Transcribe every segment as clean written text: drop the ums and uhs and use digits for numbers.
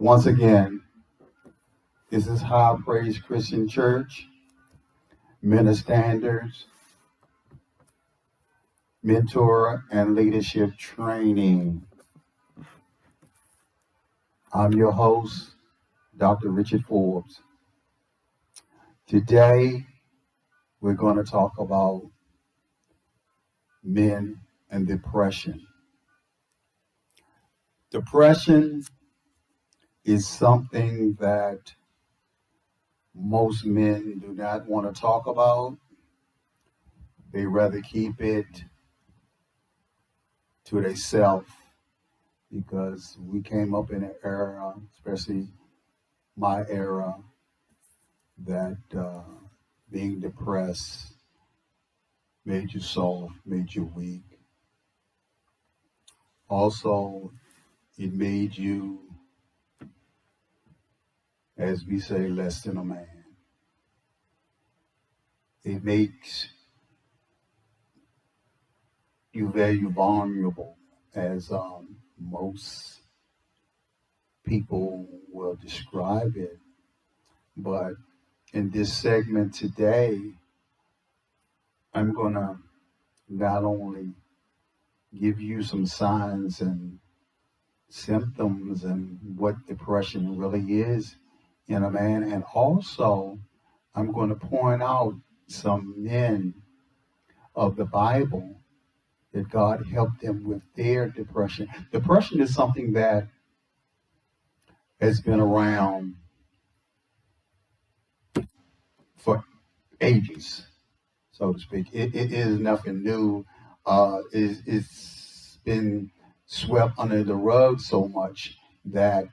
Once again, this is High Praise Christian Church, Men of Standards, Mentor and Leadership Training. I'm your host, Dr. Richard Forbes. Today, we're going to talk about men and depression. Depression is something that most men do not want to talk about. They rather keep it to themselves because we came up in an era, especially my era, that being depressed made you soft, made you weak. Also, it made you, as we say, less than a man. It makes you very vulnerable, as most people will describe it. But in this segment today, I'm going to not only give you some signs and symptoms and what depression really is in a man, and also I'm going to point out some men of the Bible that God helped them with their depression. Depression is something that has been around for ages, so to speak. It is nothing new. It's been swept under the rug so much that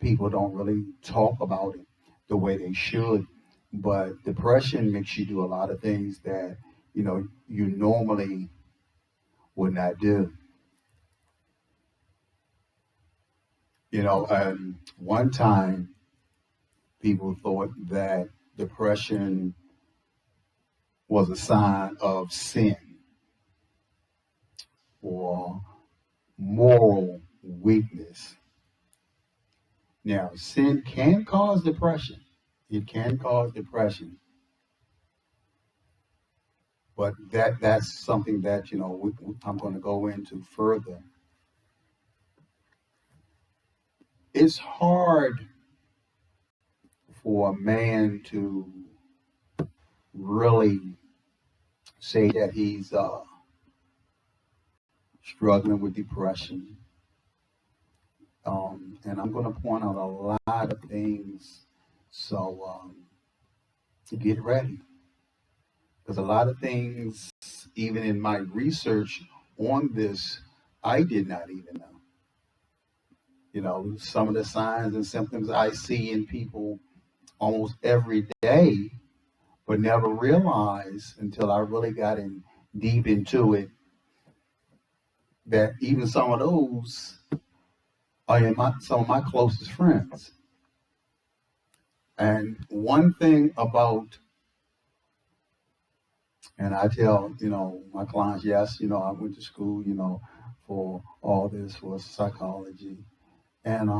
people don't really talk about it the way they should. But depression makes you do a lot of things that you normally would not do. One time people thought that depression was a sign of sin or moral weakness. Now, sin can cause depression. It can cause depression. But that's something that, I'm going to go into further. It's hard for a man to really say that he's struggling with depression. And I'm going to point out a lot of things. So get ready. Because a lot of things, even in my research on this, I did not even know. Some of the signs and symptoms I see in people almost every day, but never realized until I really got in deep into it that even some of those are in some of my closest friends. And one thing about, and I tell, my clients, yes, I went to school, for all this, for psychology. And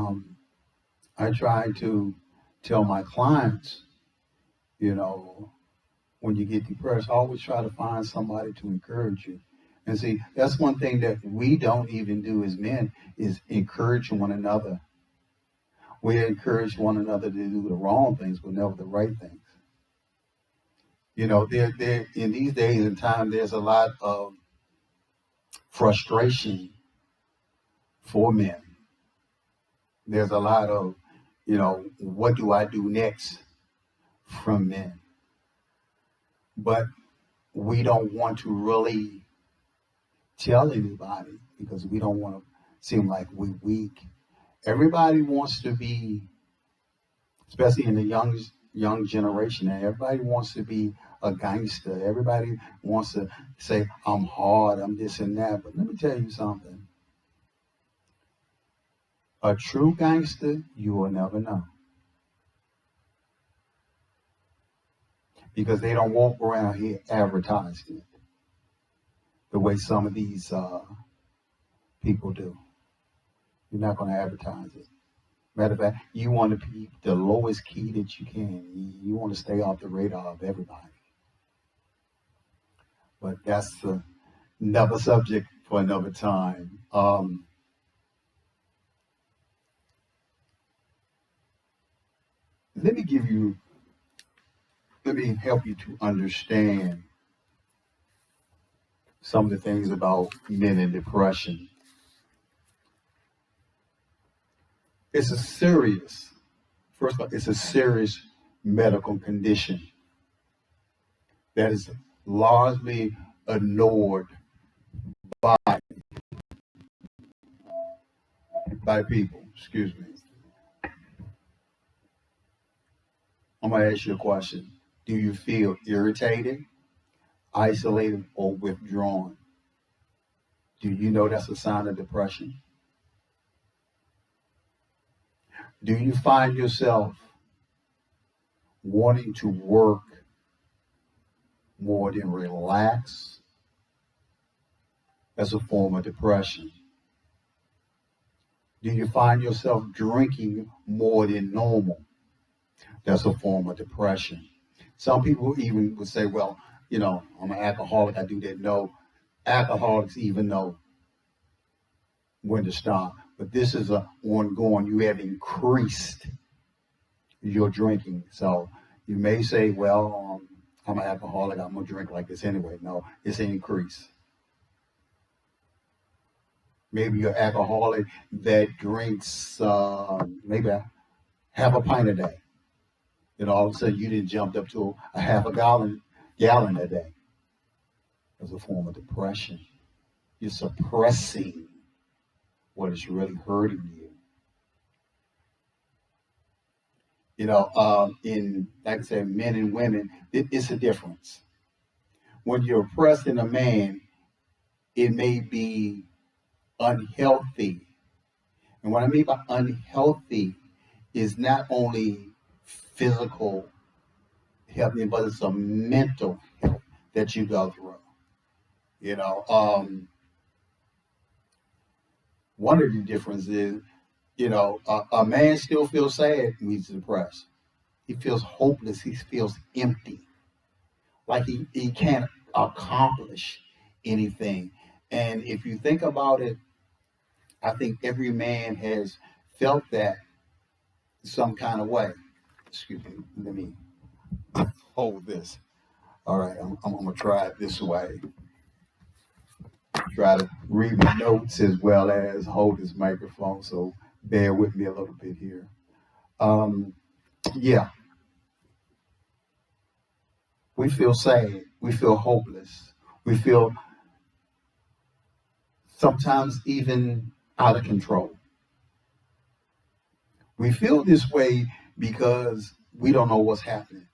I try to tell my clients, when you get depressed, always try to find somebody to encourage you. And see, that's one thing that we don't even do as men is encourage one another. We encourage one another to do the wrong things, but never the right things. There in these days and time, there's a lot of frustration for men. There's a lot of, what do I do next from men? But we don't want to really tell anybody because we don't want to seem like we're weak. Everybody wants to be, especially in the young generation, and everybody wants to be a gangster. Everybody wants to say, I'm hard, I'm this and that. But let me tell you something. A true gangster, you will never know. Because they don't walk around here advertising it the way some of these people do. You're not going to advertise it. Matter of fact, you want to be the lowest key that you can. You want to stay off the radar of everybody. But that's another subject for another time. Let me give you, let me help you to understand some of the things about men and depression. It's a serious, first of all, it's a serious medical condition that is largely ignored by, by people. Excuse me. I'm going to ask you a question. Do you feel irritated, isolated, or withdrawn? Do you know that's a sign of depression? Do you find yourself wanting to work more than relax? As a form of depression. Do you find yourself drinking more than normal? That's a form of depression. Some people even would say, well, I'm an alcoholic, I do that. No, alcoholics even know when to stop. But this is an ongoing, you have increased your drinking. So you may say, well, I'm an alcoholic, I'm going to drink like this anyway. No, it's an increase. Maybe you're alcoholic that drinks maybe half a pint a day. And all of a sudden you didn't jump up to a half a gallon a day. As a form of depression. You're suppressing what is really hurting you. In, like I said, men and women, it's a difference. When you're oppressed in a man, it may be unhealthy. And what I mean by unhealthy is not only physical health, but it's a mental health that you go through. One of the differences is, a man still feels sad when he's depressed. He feels hopeless. He feels empty, like he can't accomplish anything. And if you think about it, I think every man has felt that some kind of way. Excuse me, let me hold this. All right, I'm going to try it this way. Try to read my notes as well as hold this microphone, so bear with me a little bit here. Yeah, we feel sad. We feel hopeless. We feel sometimes even out of control. We feel this way because we don't know what's happening.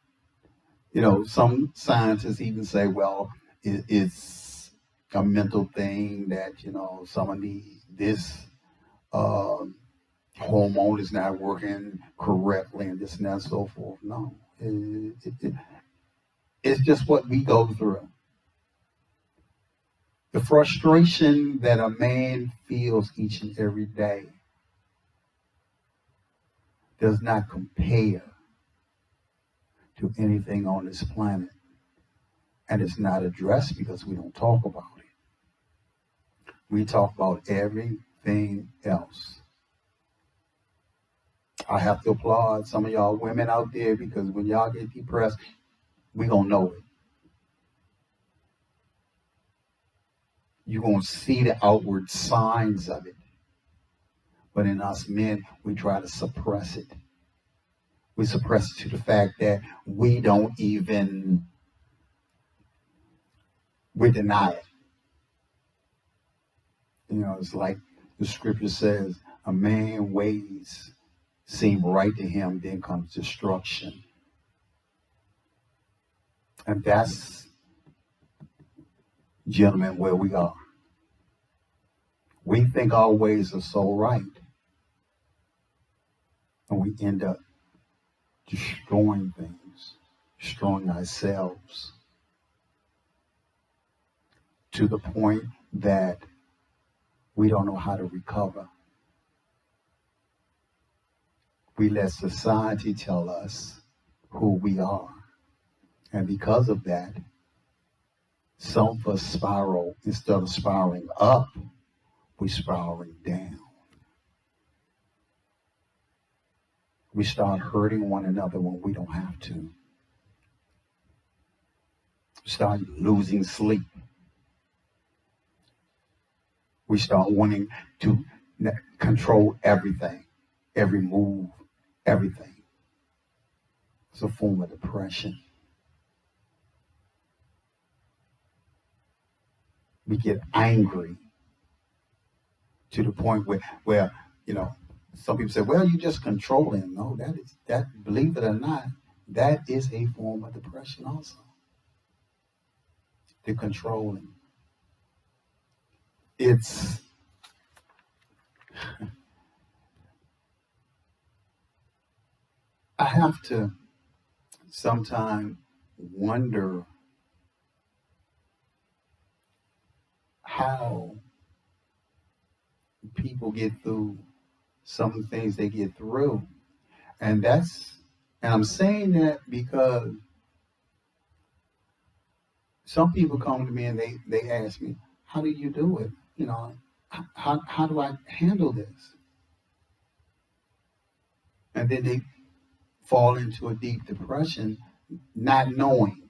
Some scientists even say, well, it's a mental thing that, some of this hormone is not working correctly and this and that and so forth. No, it's just what we go through. The frustration that a man feels each and every day does not compare to anything on this planet. And it's not addressed because we don't talk about it. We talk about everything else. I have to applaud some of y'all women out there, because when y'all get depressed, we gonna know it. You're gonna see the outward signs of it. But in us men, we try to suppress it. We suppress it to the fact that we deny it. It's like the scripture says, a man's ways seem right to him, then comes destruction. And that's, gentlemen, where we are. We think our ways are so right, and we end up destroying things, destroying ourselves, to the point that we don't know how to recover. We let society tell us who we are. And because of that, some of us spiral, instead of spiraling up, we're spiraling down. We start hurting one another when we don't have to. We start losing sleep. We start wanting to control everything, every move, everything. It's a form of depression. We get angry to the point where some people say, well, you just control him. No, believe it or not, that is a form of depression also. The controlling. I have to sometimes wonder how people get through some of the things they get through. And I'm saying that because some people come to me and they ask me, how do you do it? How do I handle this? And then they fall into a deep depression, not knowing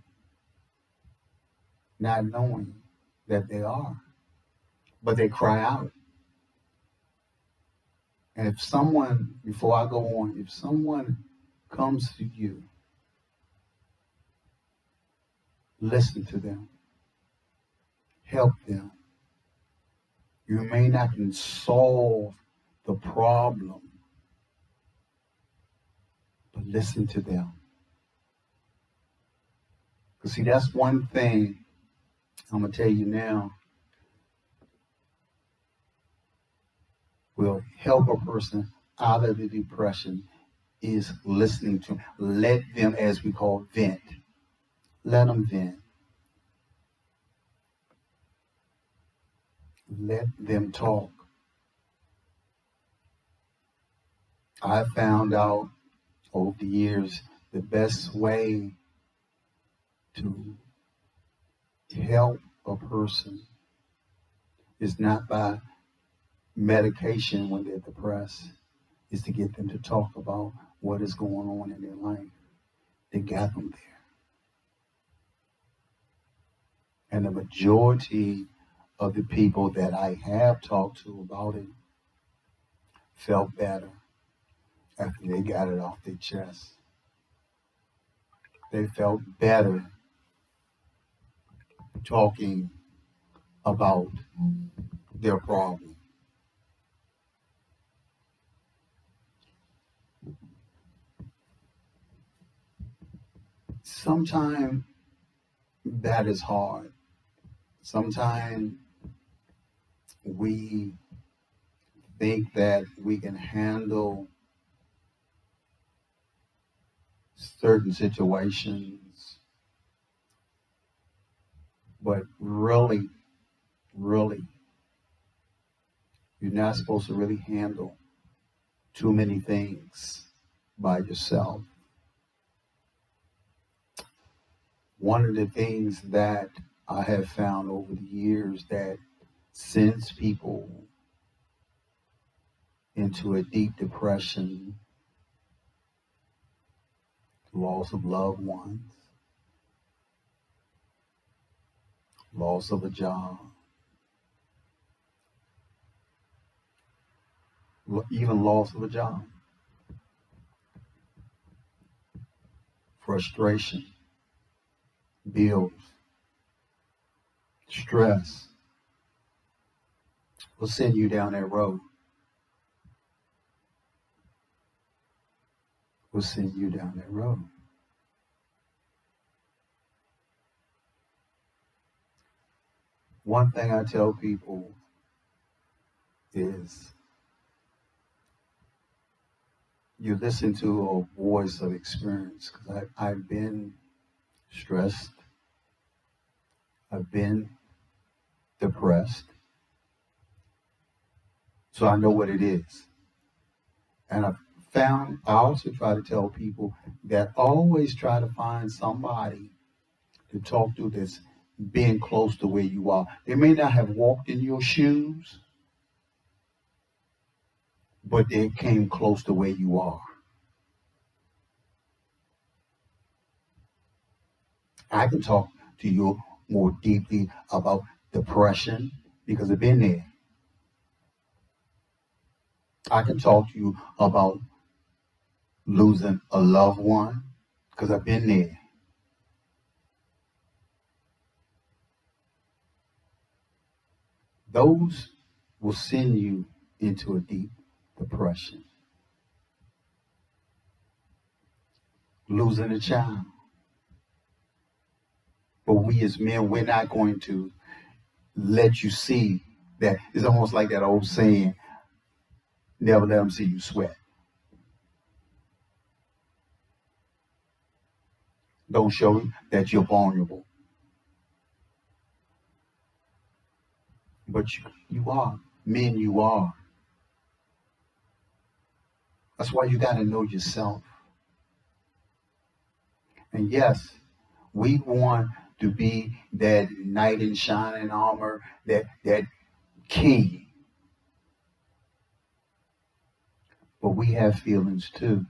that they are. But they cry out. And before I go on, if someone comes to you, listen to them, help them. You may not can solve the problem, but listen to them. Because see, that's one thing I'm going to tell you now will help a person out of the depression is listening to them. Let them, as we call, vent. Let them vent. Let them talk. I found out over the years the best way to help a person is not by medication when they're depressed, is to get them to talk about what is going on in their life. They got them there. And the majority of the people that I have talked to about it felt better after they got it off their chest. They felt better talking about their problem. Sometimes that is hard. Sometimes we think that we can handle certain situations, but really, you're not supposed to really handle too many things by yourself. One of the things that I have found over the years that sends people into a deep depression, loss of loved ones, loss of a job, even loss of a job, frustration, bills, stress will send you down that road. Will send you down that road. One thing I tell people is you listen to a voice of experience, because I've been stressed, I've been depressed, so I know what it is. And I've found, I also try to tell people that always try to find somebody to talk to that's been close to where you are. They may not have walked in your shoes, but they came close to where you are. I can talk to you more deeply about depression because I've been there. I can talk to you about losing a loved one because I've been there. Those will send you into a deep depression. Losing a child. But we as men, we're not going to let you see that. It's almost like that old saying, never let them see you sweat. Don't show that you're vulnerable. But you are. Men, you are. That's why you got to know yourself. And yes, we want to be that knight in shining armor, that king. But we have feelings too.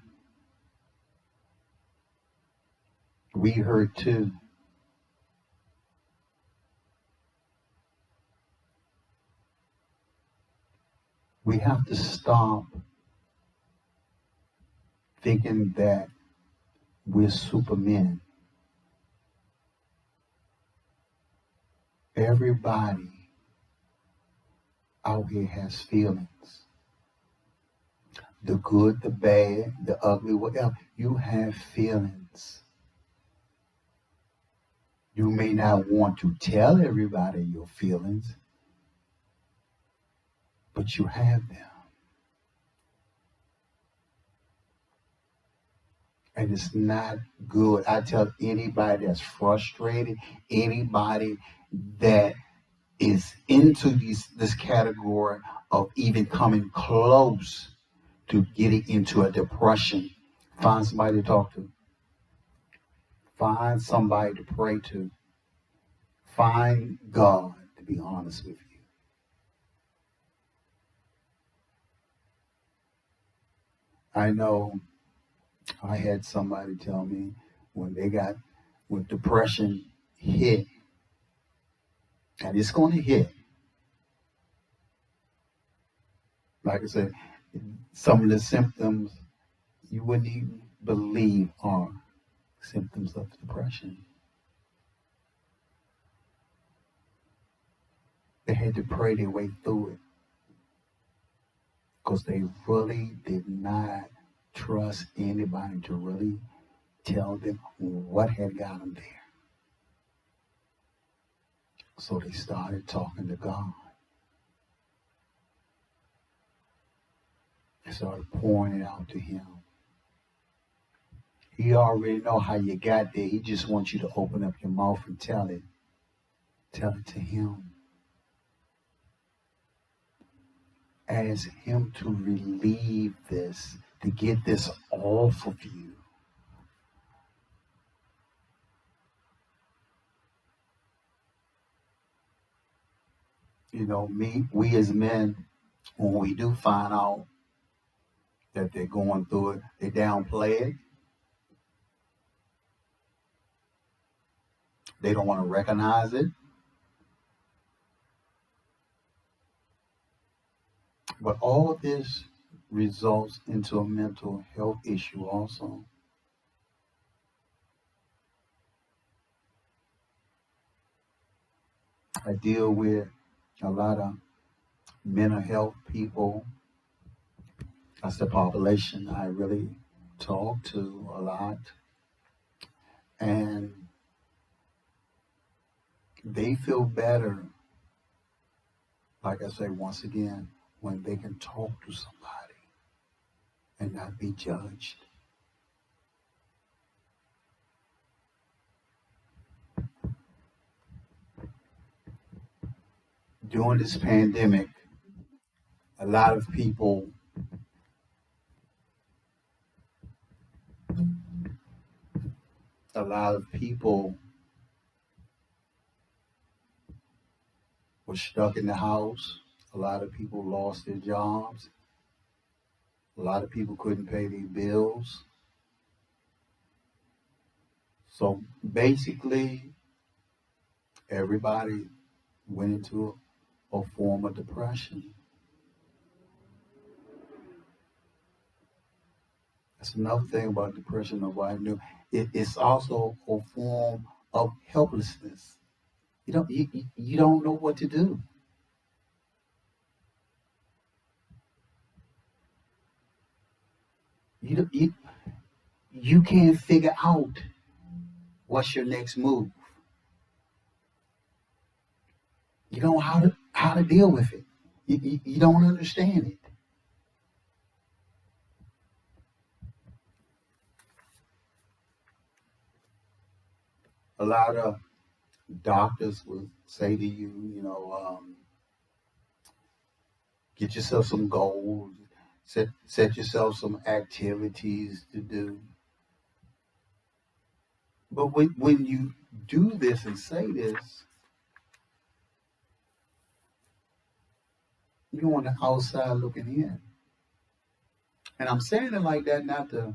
We hurt too. We have to stop thinking that we're supermen. Everybody out here has feelings. The good, the bad, the ugly, whatever. You have feelings. You may not want to tell everybody your feelings, but you have them. And it's not good. I tell anybody that's frustrated, anybody that is into this category of even coming close to getting into a depression, find somebody to talk to. Find somebody to pray to. Find God, to be honest with you. I know I had somebody tell me when depression hit, and it's going to hit. Like I said, some of the symptoms you wouldn't even believe are symptoms of depression. They had to pray their way through it because they really did not trust anybody to really tell them what had got them there. So they started talking to God. They started pouring it out to Him. He already know how you got there. He just wants you to open up your mouth and tell it. Tell it to Him. Ask Him to relieve this, to get this off of you. You know, we as men, when we do find out that they're going through it, they downplay it. They don't want to recognize it. But all of this results into a mental health issue also. I deal with a lot of mental health people. That's the population I really talk to a lot. And they feel better, like I say once again, when they can talk to somebody and not be judged. During this pandemic, a lot of people a lot of people were stuck in the house. A lot of people lost their jobs. A lot of people couldn't pay their bills. So basically, everybody went into a form of depression. That's another thing about depression nobody knew. It's also a form of helplessness. You don't know what to do. You you can't figure out what's your next move. You don't know how to deal with it. You don't understand it. A lot of doctors will say to you, get yourself some goals, set yourself some activities to do. But when you do this and say this, you're on the outside looking in. And I'm saying it like that not to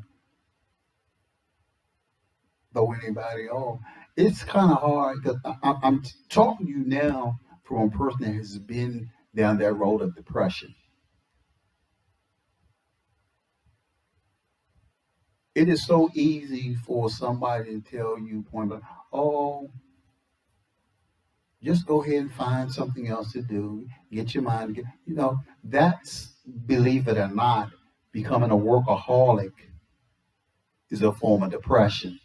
throw anybody off. It's kind of hard because I'm talking to you now from a person that has been down that road of depression. It is so easy for somebody to tell you point blank, oh, just go ahead and find something else to do, get your mind, that's, believe it or not, becoming a workaholic is a form of depression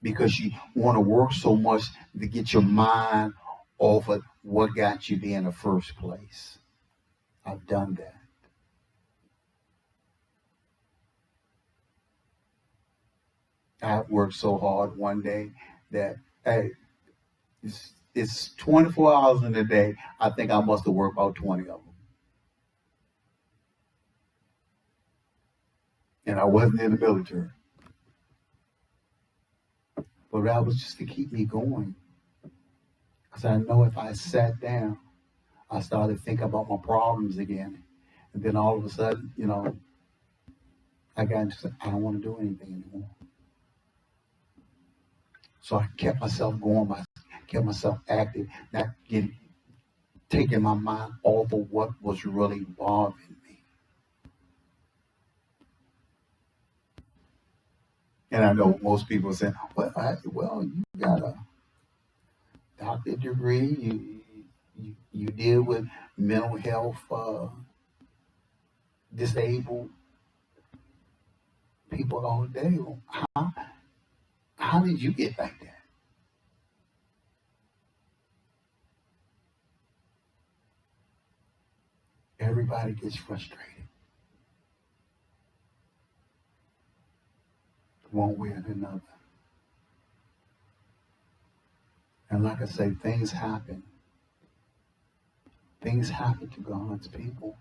because you want to work so much to get your mind off of what got you there in the first place. I've done that. I've worked so hard one day that, hey, it's 24 hours in a day. I think I must have worked about 20 of them. And I wasn't in the military. But that was just to keep me going. Because I know if I sat down, I started thinking about my problems again. And then all of a sudden, I got into, I don't want to do anything anymore. So I kept myself going, kept myself active, not taking my mind off of what was really bothering me. And I know most people say, well, you got a doctorate degree, you deal with mental health, disabled people all day. How did you get like that? Everybody gets frustrated one way or another. And like I say, things happen. Things happen to God's people.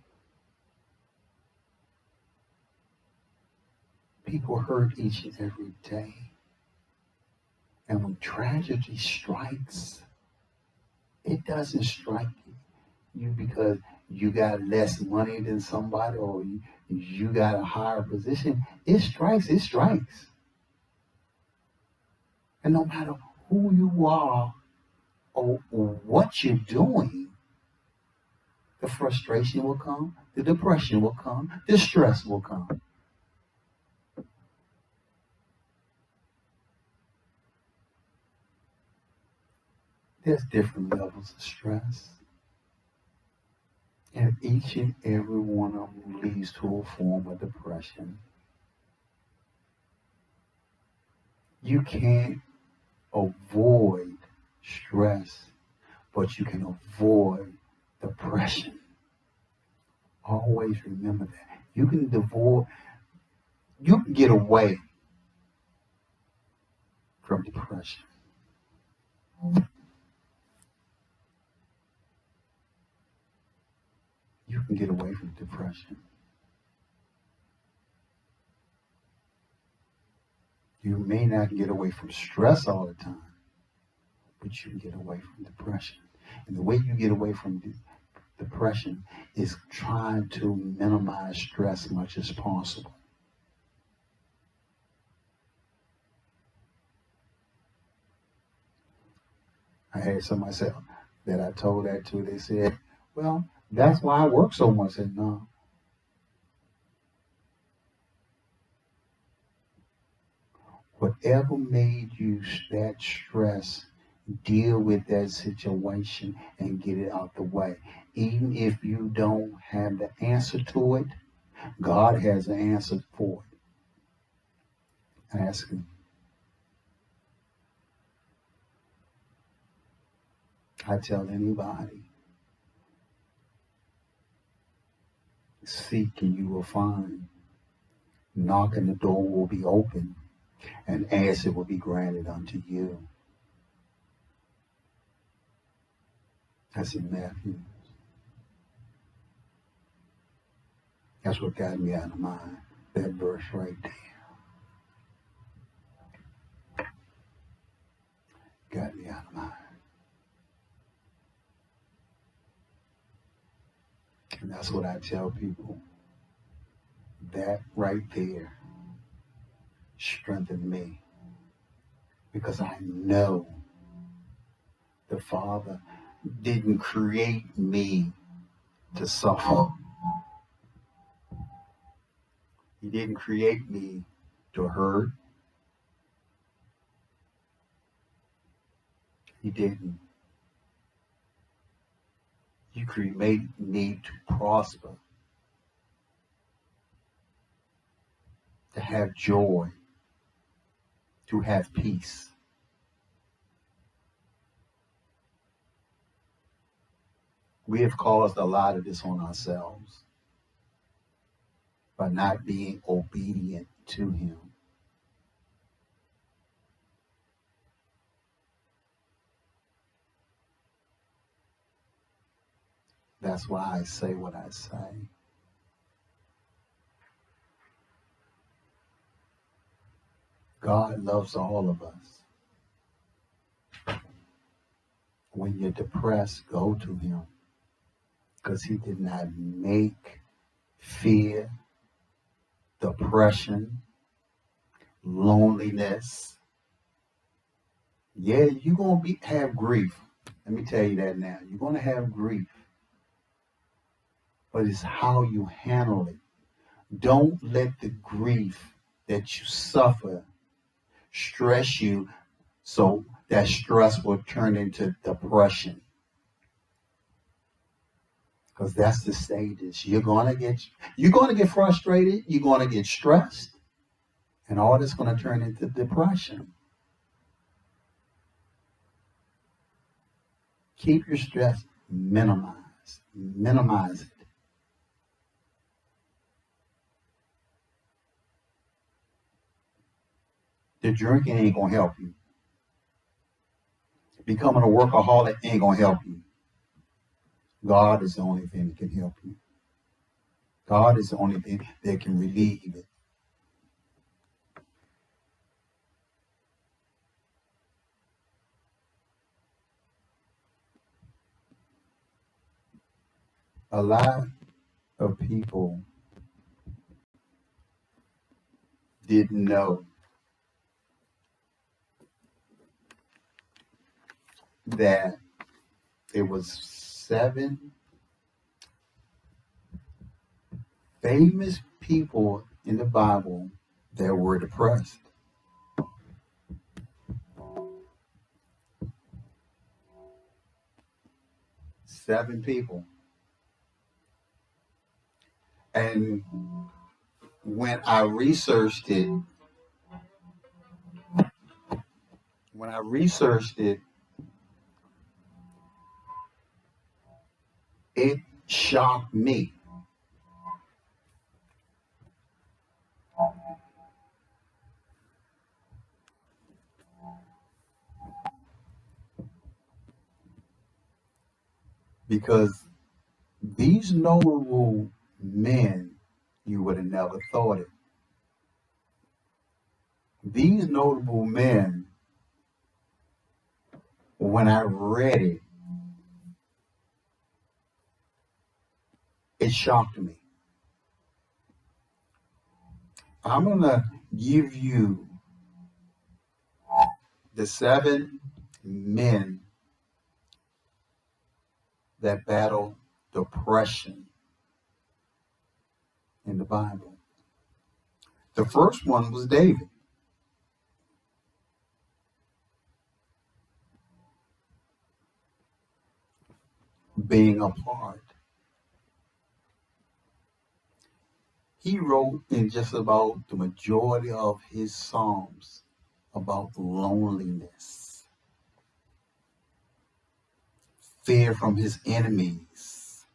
People hurt each and every day. And when tragedy strikes, it doesn't strike you because you got less money than somebody or you got a higher position. It strikes, it strikes. And no matter who you are or what you're doing, the frustration will come, the depression will come, the stress will come. There's different levels of stress. And each and every one of them leads to a form of depression. You can't avoid stress, but you can avoid depression. Always remember that. You can get away from depression. You can get away from depression. You may not get away from stress all the time, but you can get away from depression. And the way you get away from depression is trying to minimize stress as much as possible. I had somebody say that I told that to. They said, "Well, that's why I work so much." I said, "No. Whatever made you that stress, deal with that situation and get it out the way. Even if you don't have the answer to it, God has the answer for it. Ask Him." I tell anybody, seek and you will find. Knock and the door will be open, and ask, it will be granted unto you. That's in Matthew. That's what got me out of mind. That verse right there got me out of mind. And that's what I tell people. That right there strengthened me, because I know the Father didn't create me to suffer. He didn't create me to hurt. He didn't. You created me to prosper, to have joy, to have peace. We have caused a lot of this on ourselves by not being obedient to Him. That's why I say what I say. God loves all of us. When you're depressed, go to Him, because He did not make fear, depression, loneliness. Yeah, you're going to have grief. Let me tell you that now. You're going to have grief. But it's how you handle it. Don't let the grief that you suffer stress you, so that stress will turn into depression. Because that's the stages. You're gonna get frustrated, you're gonna get stressed, and all that's gonna turn into depression. Keep your stress minimized. Minimize it. The drinking ain't gonna help you. Becoming a workaholic ain't gonna help you. God is the only thing that can help you. God is the only thing that can relieve it. A lot of people didn't know that there was 7 famous people in the Bible that were depressed. 7 people. And when I researched it, it shocked me. Because these notable men, you would have never thought it. These notable men, when I read it, it shocked me. I'm going to give you the 7 men that battle depression in the Bible. The first one was David. Being apart. He wrote in just about the majority of his Psalms about loneliness, fear from his enemies,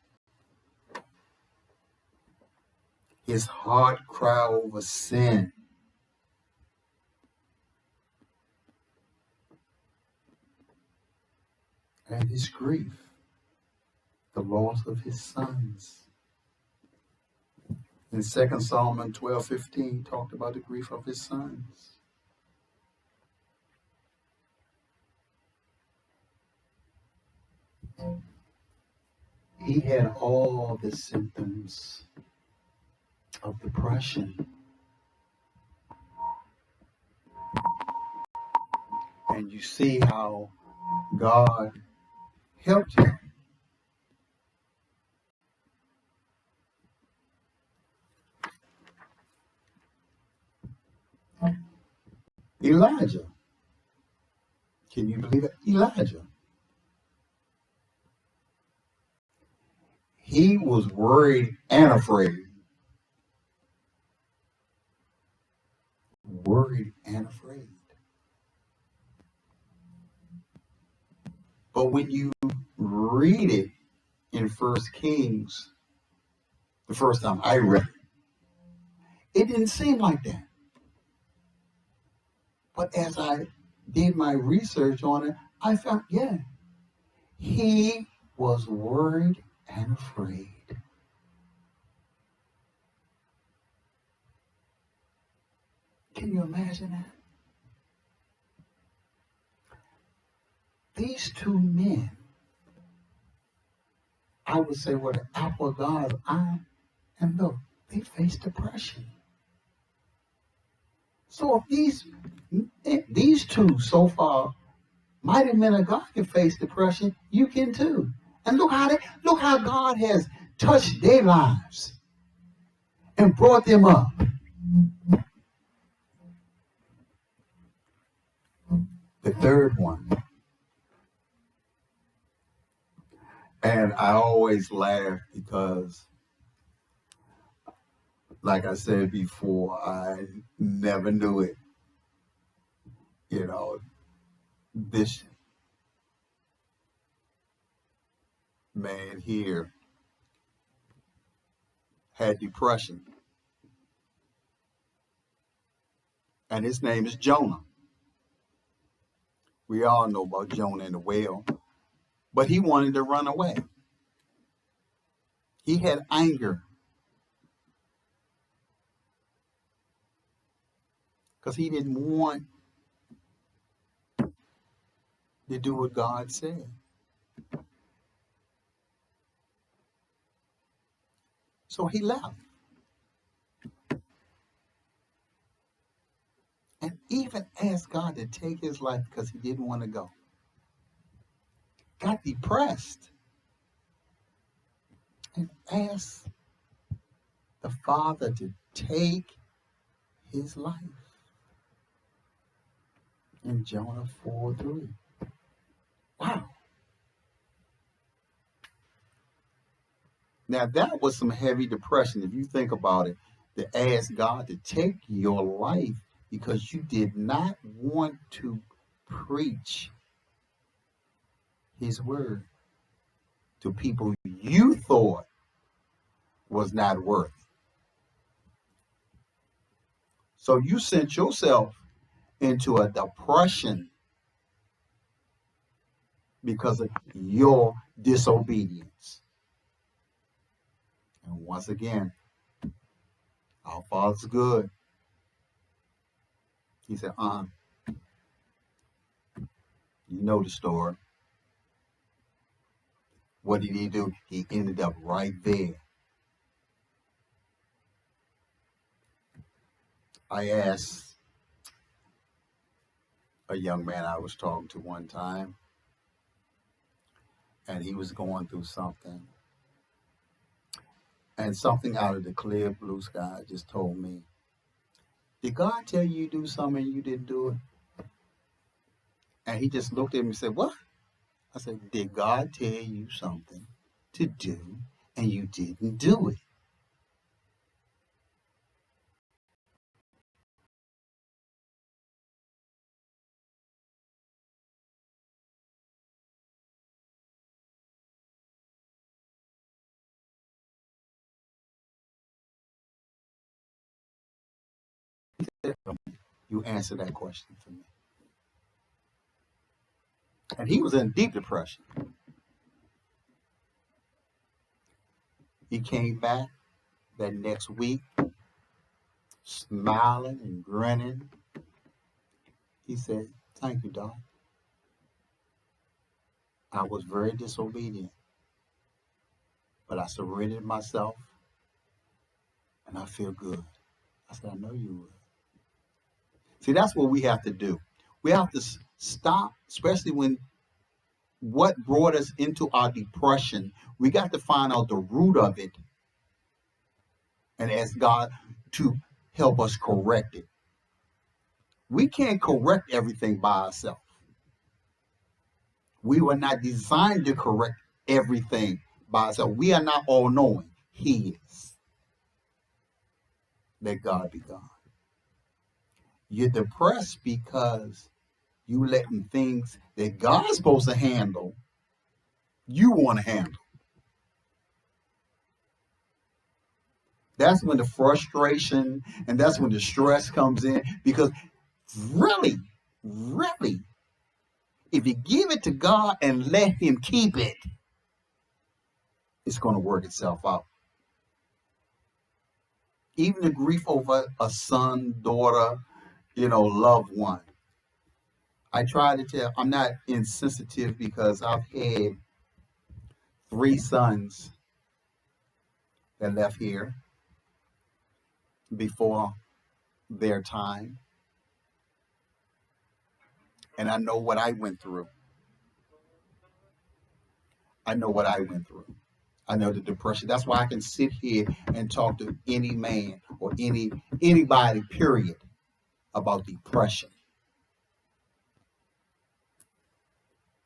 his heart cry over sin, and his grief, the loss of his sons. In 2 Solomon 12:15 talked about the grief of his sons. He had all the symptoms of depression. And you see how God helped him. Elijah. Can you believe it? Elijah. He was worried and afraid. Worried and afraid. But when you read it in 1 Kings, the first time I read it, it didn't seem like that. But as I did my research on it, I found, he was worried and afraid. Can you imagine that? These 2 men, I would say, were the apple of God's eye, and look, they faced depression. So if these 2 so far mighty men of God can face depression, you can too. And look how God has touched their lives and brought them up. The third one, and I always laugh because, like I said before, I never knew it. This man here had depression, and his name is Jonah. We all know about Jonah and the whale, but he wanted to run away. He had anger because he didn't want to do what God said. So he left. And even asked God to take his life because he didn't want to go. Got depressed and asked the Father to take his life. In Jonah 4:3. Wow. Now that was some heavy depression if you think about it, to ask God to take your life because you did not want to preach his word to people you thought was not worthy. So you sent yourself into a depression because of your disobedience. And once again, our Father's good. He said, you know the story. What did he do? He ended up right there. I asked a young man I was talking to one time, and he was going through something. And something out of the clear blue sky just told me, did God tell you to do something and you didn't do it? And he just looked at me and said, what? I said, did God tell you something to do and you didn't do it? You answer that question for me. And he was in deep depression. He came back that next week, smiling and grinning. He said, thank you, Doc. I was very disobedient, but I surrendered myself and I feel good. I said, I know you would. See, that's what we have to do. We have to stop, especially when what brought us into our depression, we got to find out the root of it and ask God to help us correct it. We can't correct everything by ourselves. We were not designed to correct everything by ourselves. We are not all knowing. He is. Let God be God. You're depressed because you letting things that God's supposed to handle, you want to handle. That's when the frustration and that's when the stress comes in, because really, if you give it to God and let him keep it, it's going to work itself out. Even the grief over a son, daughter, loved one. I try to tell, I'm not insensitive because I've had 3 sons that left here before their time. And I know what I went through. I know the depression. That's why I can sit here and talk to any man or anybody, period, about depression.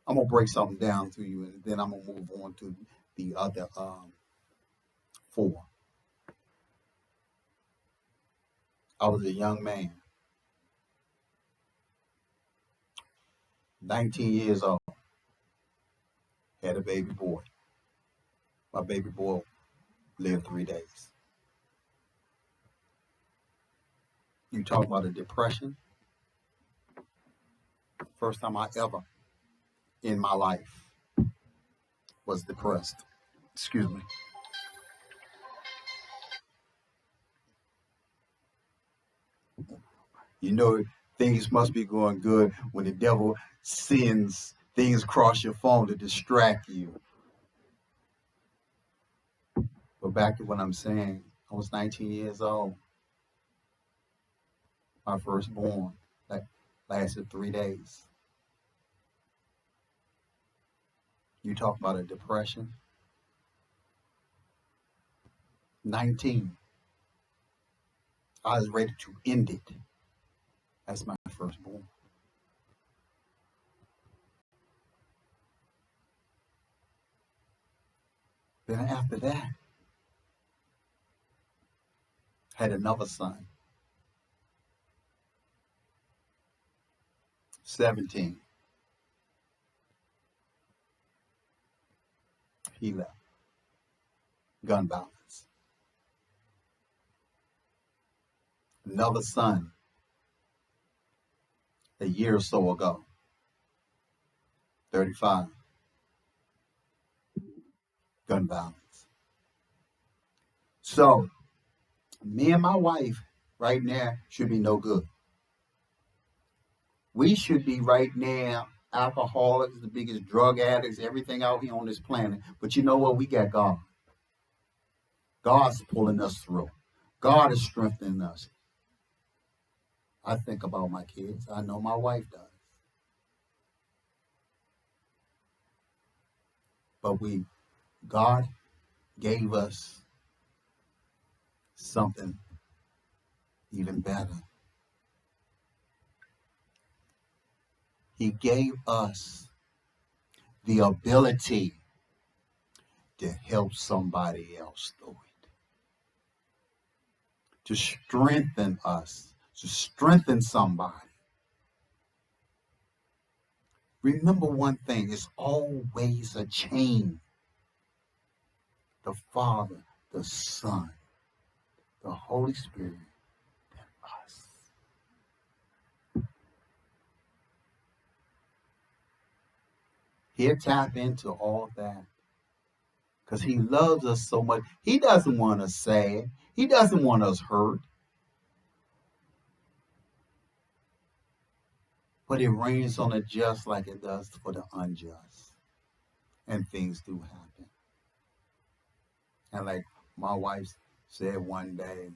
I'm gonna break something down to you, and then I'm gonna move on to the other 4. I was a young man, 19 years old, had a baby boy. My baby boy lived 3 days. You talk about a depression. First time I ever in my life was depressed. Excuse me. You know, things must be going good when the devil sends things across your phone to distract you. But back to what I'm saying, I was 19 years old. My firstborn that lasted 3 days. You talk about a depression. 19. I was ready to end it. That's my firstborn. Then after that, had another son. 17. He left. Gun violence. Another son, a year or so ago. 35. Gun violence. So, me and my wife right now should be no good. We should be right now alcoholics, the biggest drug addicts, everything out here on this planet. But you know what? We got God. God's pulling us through. God is strengthening us. I think about my kids. I know my wife does. But God gave us something even better. He gave us the ability to help somebody else through it, to strengthen us, to strengthen somebody. Remember one thing, it's always a chain. The Father, the Son, the Holy Spirit, and us. He'll tap into all that because he loves us so much. He doesn't want us sad. He doesn't want us hurt. But it rains on the just like it does for the unjust. And things do happen. And like my wife said one day,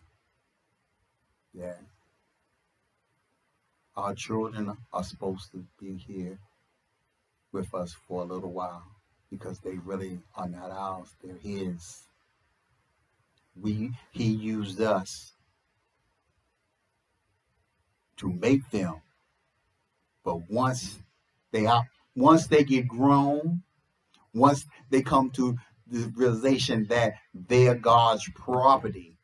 that our children are supposed to be here with us for a little while because they really are not ours, they're his. He used us to make them. But once they get grown, once they come to the realization that they're God's property,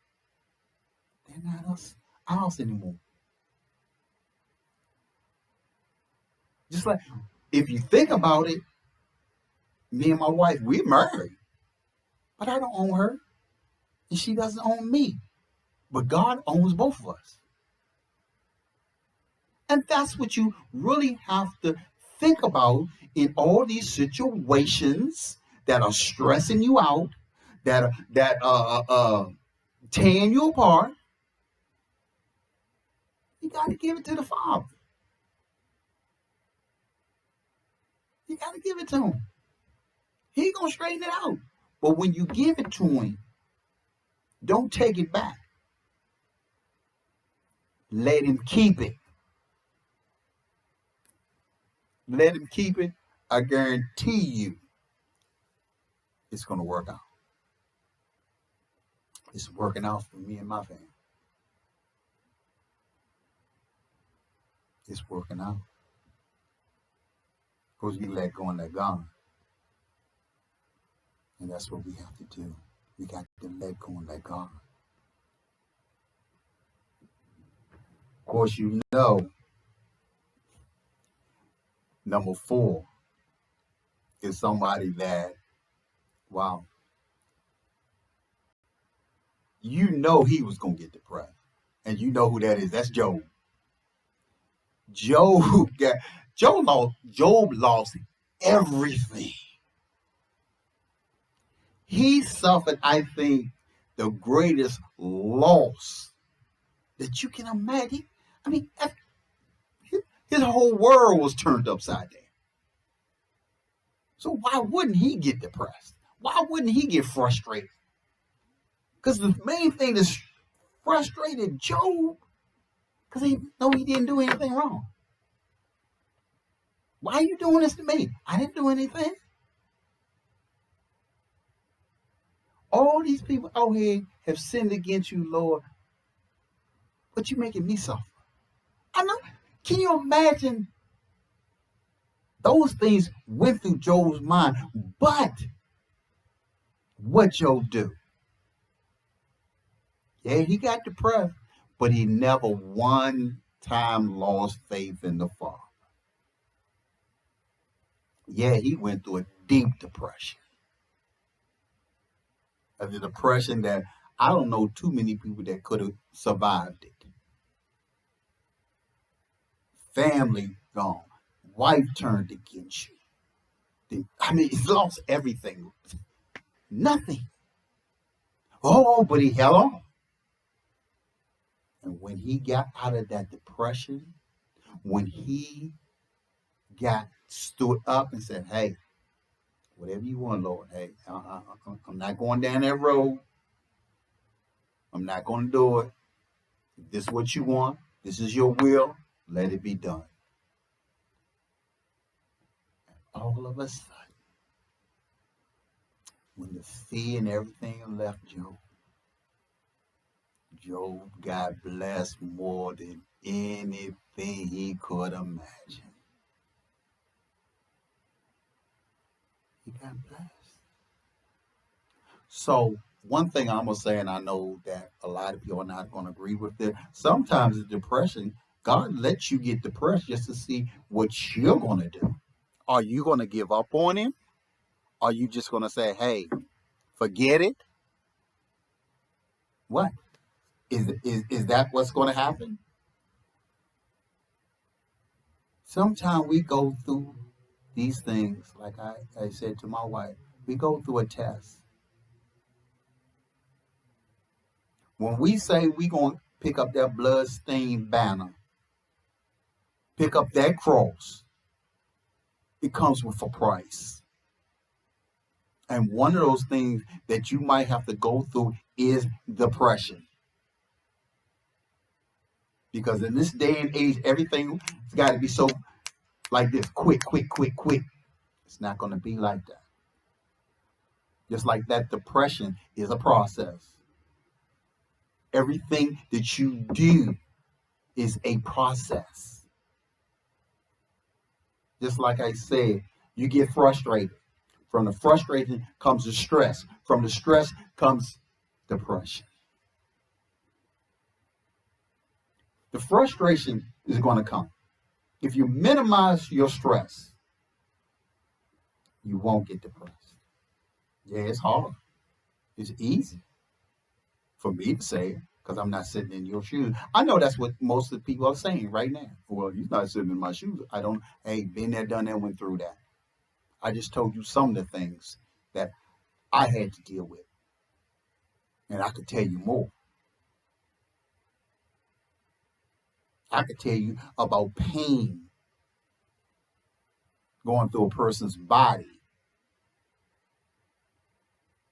they're not ours anymore. Just like, if you think about it, me and my wife, we're married, but I don't own her, and she doesn't own me. But God owns both of us. And that's what you really have to think about in all these situations that are stressing you out, that are tearing you apart. You got to give it to the Father. You got to give it to him. He's going to straighten it out. But when you give it to him, don't take it back. Let him keep it. Let him keep it. I guarantee you it's going to work out. It's working out for me and my family. It's working out. Because we let go and let God. And that's what we have to do. We got to let go and let God. Of course, you know, number 4 is somebody that, wow, you know he was going to get depressed. And you know who that is. That's Job. Job lost everything. He suffered, I think, the greatest loss that you can imagine. I mean, his whole world was turned upside down. So why wouldn't he get depressed? Why wouldn't he get frustrated? Because the main thing that frustrated Job, because he know he didn't do anything wrong. Why are you doing this to me? I didn't do anything. All these people out here have sinned against you, Lord, but you're making me suffer. I know. Can you imagine? Those things went through Job's mind, but what Job do? Yeah, he got depressed, but he never one time lost faith in the Father. Yeah, he went through a deep depression. A depression that I don't know too many people that could have survived it. Family gone. Wife turned against you. I mean, he's lost everything. Nothing. Oh, but he held on. And when he got out of that depression, when he got stood up and said, hey, whatever you want, Lord, hey, I'm not going down that road. I'm not going to do it. If this is what you want, this is your will, let it be done. All of a sudden, when the fear and everything left Job got blessed more than anything he could imagine. He got blessed. So one thing I'm going to say, and I know that a lot of people are not going to agree with it, sometimes the depression, God lets you get depressed just to see what you're going to do. Are you going to give up on him? Are you just going to say, hey, forget it? What? Is that what's going to happen? Sometimes we go through these things, like I said to my wife, we go through a test. When we say we're going to pick up that blood-stained banner, pick up that cross, it comes with a price. And one of those things that you might have to go through is depression. Because in this day and age, everything's got to be so like this, quick. It's not going to be like that. Just like that, depression is a process. Everything that you do is a process. Just like I said, you get frustrated. From the frustration comes the stress. From the stress comes depression. The frustration is going to come. If you minimize your stress, you won't get depressed. Yeah, it's hard. It's easy for me to say, because I'm not sitting in your shoes. I know that's what most of the people are saying right now. Well, you're not sitting in my shoes. Been there, done that, went through that. I just told you some of the things that I had to deal with. And I could tell you more. I could tell you about pain going through a person's body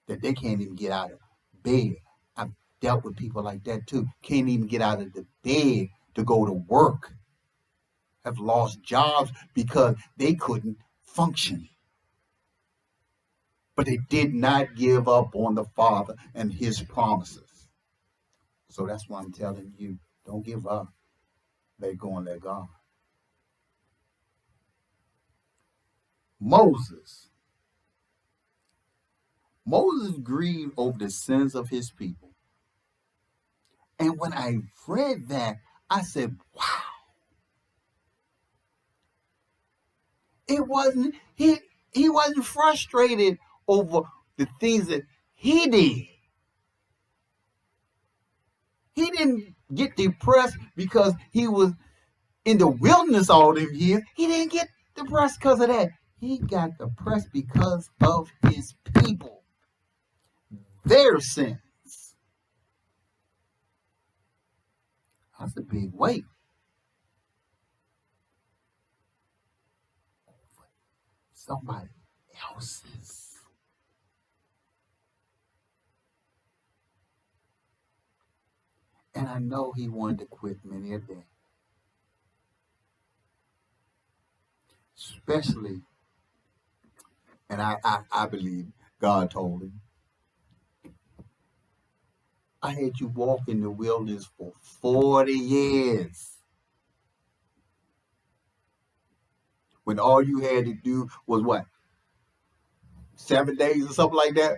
that they can't even get out of bed. I've dealt with people like that too. Can't even get out of the bed to go to work. Have lost jobs because they couldn't function. But they did not give up on the Father and his promises. So that's why I'm telling you, don't give up. Let go and let God. Moses grieved over the sins of his people. And when I read that, I said, wow. It wasn't, he wasn't frustrated over the things that he did. He didn't get depressed because he was in the wilderness all them years. He didn't get depressed because of that. He got depressed because of his people, their sins. That's a big weight. Somebody else's. And I know he wanted to quit many a day. Especially, and I believe God told him, I had you walk in the wilderness for 40 years. When all you had to do was what? 7 days or something like that?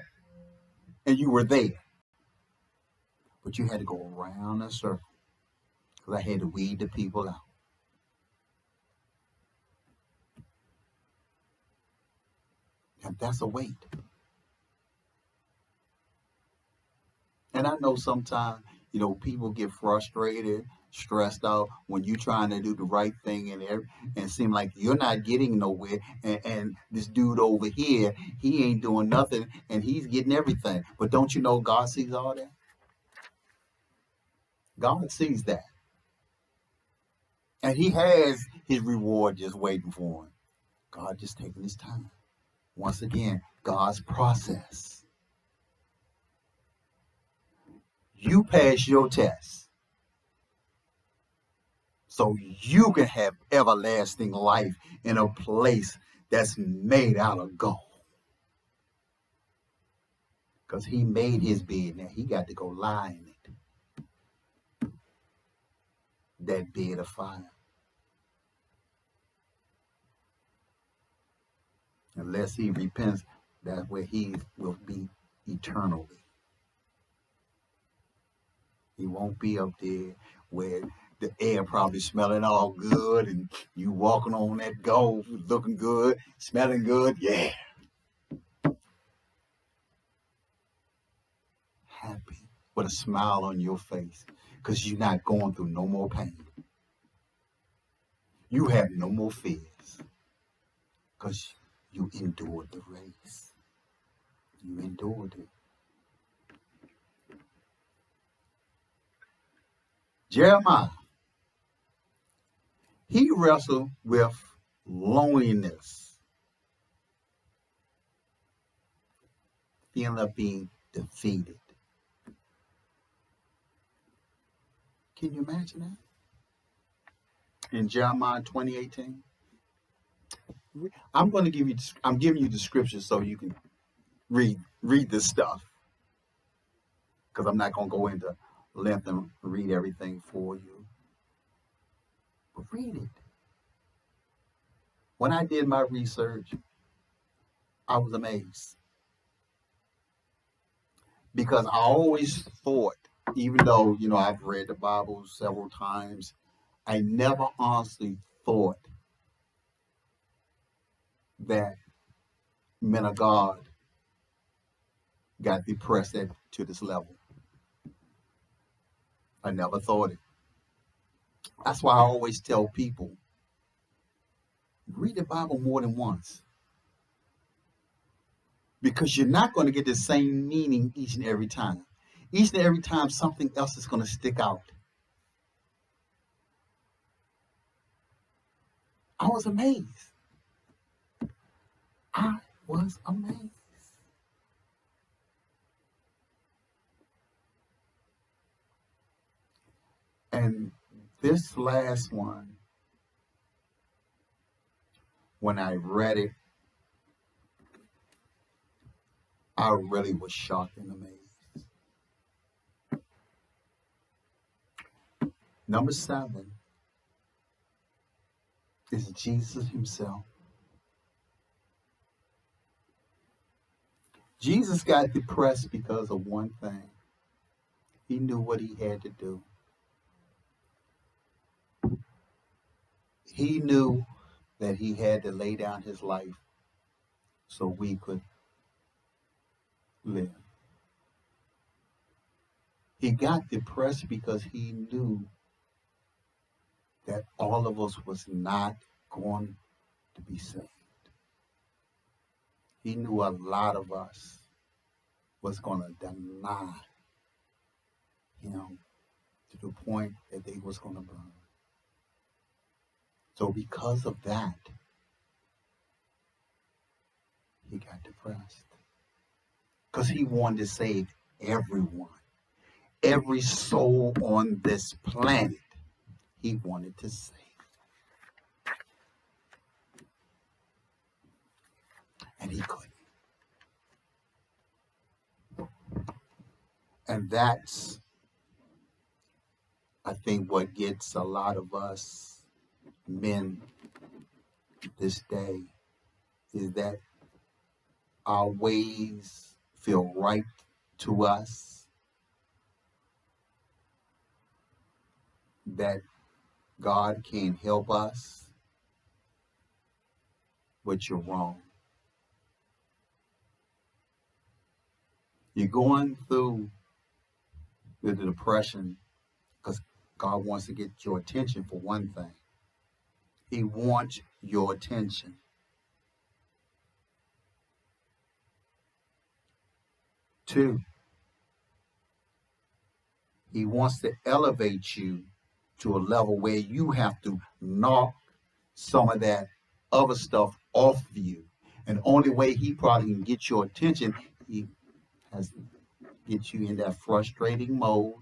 And you were there. But you had to go around a circle. Because I had to weed the people out. And that's a weight. And I know sometimes, people get frustrated, stressed out when you're trying to do the right thing and seem like you're not getting nowhere. And this dude over here, he ain't doing nothing and he's getting everything. But don't you know God sees all that? God sees that. And he has his reward just waiting for him. God just taking his time. Once again, God's process. You pass your test so you can have everlasting life in a place that's made out of gold. Because he made his bed. Now he got to go lie in it. That bed of fire. Unless he repents, that's where he will be eternally. He won't be up there where the air probably smelling all good and you walking on that gold, looking good, smelling good. Yeah. Happy with a smile on your face because you're not going through no more pain. You have no more fears because you endured the race. You endured it. Jeremiah, he wrestled with loneliness, feeling of being defeated. Can you imagine that? In Jeremiah 20:18, I'm giving you the scriptures so you can read this stuff because I'm not going to go into length and read everything for you. But read it. When I did my research, I was amazed because I always thought, even though, I've read the Bible several times, I never honestly thought that men of God got depressed to this level. I never thought it. That's why I always tell people, read the Bible more than once. Because you're not going to get the same meaning each and every time. Each and every time, something else is going to stick out. I was amazed. I was amazed. And this last one, when I read it, I really was shocked and amazed. Number 7 is Jesus himself. Jesus got depressed because of one thing. He knew what he had to do. He knew that he had to lay down his life so we could live. He got depressed because he knew that all of us was not going to be saved. He knew a lot of us was going to deny him to the point that they was going to burn. So because of that, he got depressed. Because he wanted to save everyone. Every soul on this planet, he wanted to save. And he couldn't. And that's, I think, what gets a lot of us men this day is that our ways feel right to us, that God can't help us, but you're wrong. You're going through the depression because God wants to get your attention for one thing. He wants your attention. 2, he wants to elevate you to a level where you have to knock some of that other stuff off of you. And the only way he probably can get your attention, he has to get you in that frustrating mode,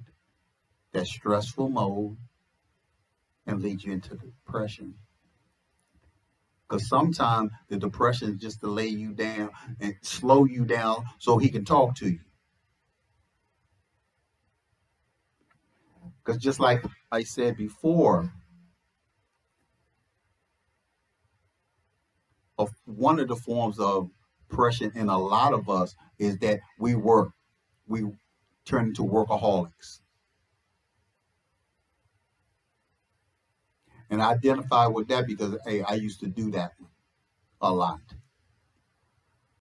that stressful mode, and lead you into depression. Because sometimes the depression is just to lay you down and slow you down so he can talk to you. Because just like I said before, one of the forms of depression in a lot of us is that we turn into workaholics. And I identify with that because, hey, I used to do that a lot.